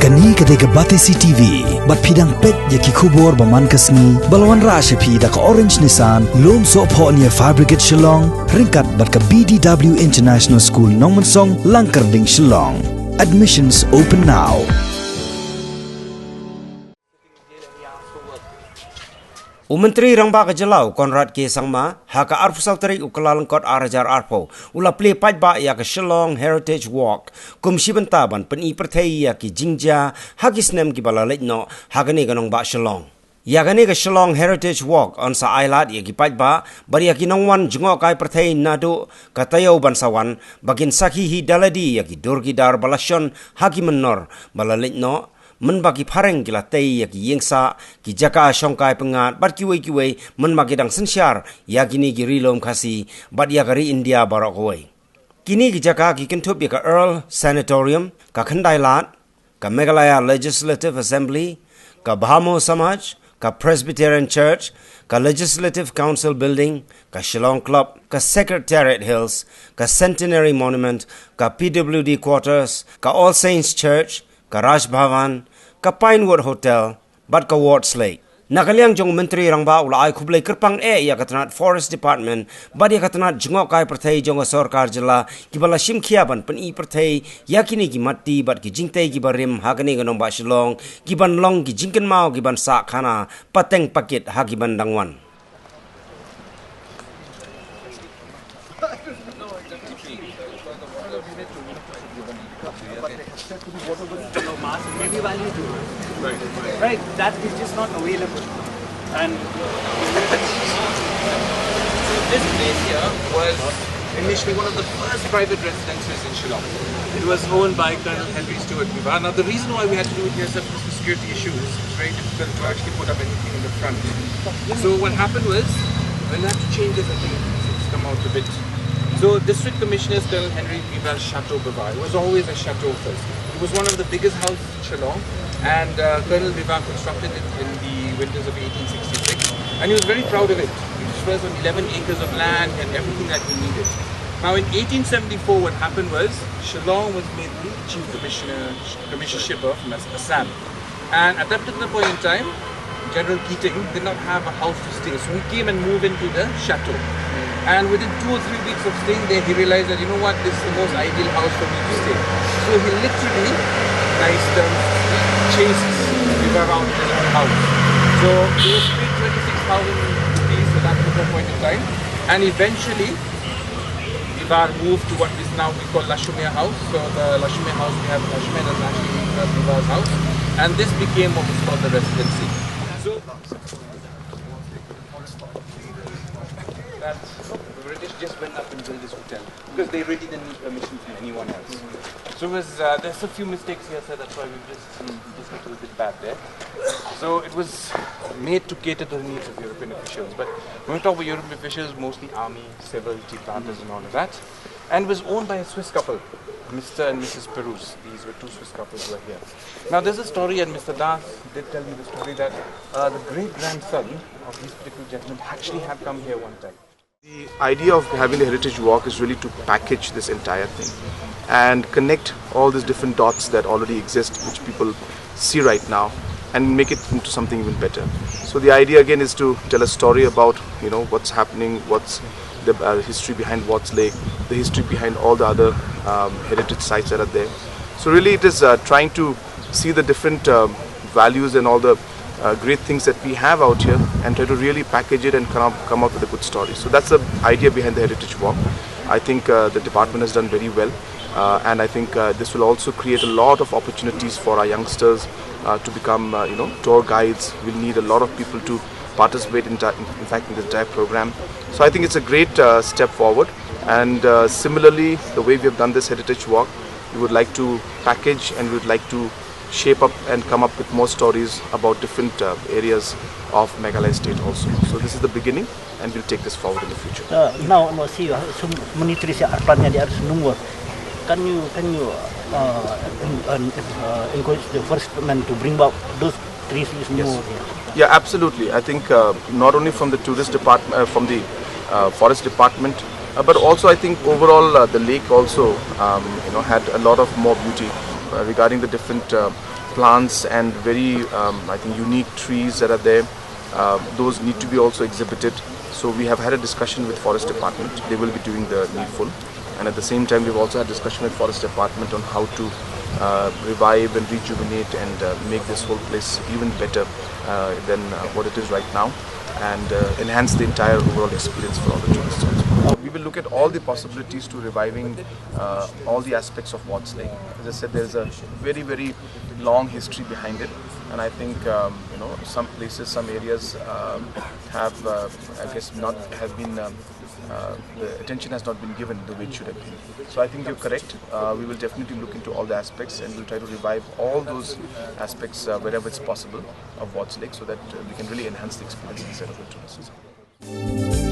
Kani kadega batesi TV, bat pidang pet yaki kubor baman kasni, balwan rasha pi da ka orange Nissan, lom so po niya Fabricate Shillong, ringkat bat ka BDW International School Nongmansong, Langkarding Shillong. Admissions open now. Menteri Rangba Kejelau Conrad ke Sangma haka arfusal tarik ukalalengkot arajar arpo ula Plie pajba ya ke Shillong Heritage Walk kum shibentaban peni pertai ya ki jingja haki snem ki balalekno hakane ganong ba Shillong ya gane ke Shillong Heritage Walk on sa ailat ya ki pajba bari ya ki nongwan jungo kai pertai nado katayau bansawan bagin sakhi hi daladi ya ki durgi dar balashon haki menor balalekno menbagi pareng gila tei ya ki yengsa ki jaka shongkai pengat bat kiwe menbagi dang sensyar ya kini ki rilom kasi bat ya kari India barak koi kini ki jaka ki kentup ya ka Earl Sanatorium ka Khandai Lat ka Meghalaya Legislative Assembly ka Bahamo Samaj ka Presbyterian Church ka Legislative Council Building ka Shillong Club ka Secretariat Hills ka Centenary Monument ka PWD Quarters ka All Saints Church ka Raj Bhavan, ka Pinewood Hotel, bat ka Wards Lake. Nakaliang jong Menteri Rangba ula ay kublay kerpang ya katanat Forest Department, bat ya katanat jengok kay pertay jong sorkar jela, kibala shimkiaban pen i pertay, yakini ki mati bat ki jingtay ki Barim hakani ganong ba Shillong, kiban long ki jingken mau kiban sa kana, pateng pakit hakiban dangwan. Right, that is just not available. And this place here was initially one of the first private residences in Shillong. it was owned by Colonel Henry Stewart. Now the reason why we had to do it here is for security issues. It's very difficult to actually put up anything in the front. So what happened was, when we had to change this, I think it's come out a bit. So District Commissioner Colonel Henry Vival's Chateau Bavar. It was always a chateau first. It was one of the biggest houses in Shillong, and Colonel Vival constructed it in the winters of 1866, and he was very proud of it. It was on 11 acres of land and everything that he needed. Now in 1874, what happened was, Shillong was made the Chief Commissionership of Assam, and at that particular point in time, General Keating did not have a house to stay, so he came and moved into the chateau. And within 2 or 3 weeks of staying there, he realized that, you know what, this is the most ideal house for me to stay. So he literally, nice terms, chased Viva around his own house. So he was paid 26,000 rupees at that particular point in time. And eventually, Viva moved to what is now we call Lashumia House. So the Lashumia House, we have Lashumia, that's actually Viva's house. And this became what was called the residency. So the British just went up and built this hotel because they really didn't need permission from anyone else. So it was, there's a few mistakes here, so that's why we've just got a little bit bad there. So it was made to cater to the needs of European officials. But when we talk about European officials, mostly army, civil, tea planters and all of that. And it was owned by a Swiss couple, Mr. and Mrs. Perus. These were 2 Swiss couples who were here. Now there's a story, and Mr. Das did tell me the story, that the great-grandson of these particular gentlemen actually had come here one time. The idea of having the Heritage Walk is really to package this entire thing and connect all these different dots that already exist, which people see right now, and make it into something even better. So the idea again is to tell a story about, you know, what's happening, what's the history behind Watts Lake, the history behind all the other heritage sites that are there. So really it is trying to see the different values and all the great things that we have out here and try to really package it and come up with a good story. So that's the idea behind the Heritage Walk. I think the department has done very well, and I think this will also create a lot of opportunities for our youngsters to become tour guides. We'll need a lot of people to participate in fact in this entire program. So I think it's a great step forward, and similarly the way we have done this Heritage Walk, we would like to package and we would like to shape up and come up with more stories about different areas of Meghalaya state also. So this is the beginning, and we'll take this forward in the future. Now, see, monetary plannya di harus nunggu. Can you encourage the first man to bring back those trees? Yes. Yeah, absolutely. I think not only from the tourist department, from the forest department, but also I think overall the lake also had a lot of more beauty regarding the different plants and very, I think, unique trees that are there. Those need to be also exhibited. So we have had a discussion with Forest Department. They will be doing the needful. And at the same time, we've also had discussion with Forest Department on how to revive and rejuvenate and make this whole place even better than what it is right now, and enhance the entire overall experience for all the tourists. We will look at all the possibilities to reviving all the aspects of Watts Lake. As I said, there's a very, very long history behind it, and I think some places, some areas have, I guess, not have been. The attention has not been given the way it should have been. So I think you're correct. We will definitely look into all the aspects, and we'll try to revive all those aspects wherever it's possible of Watts Lake, so that we can really enhance the experience instead of the tourism.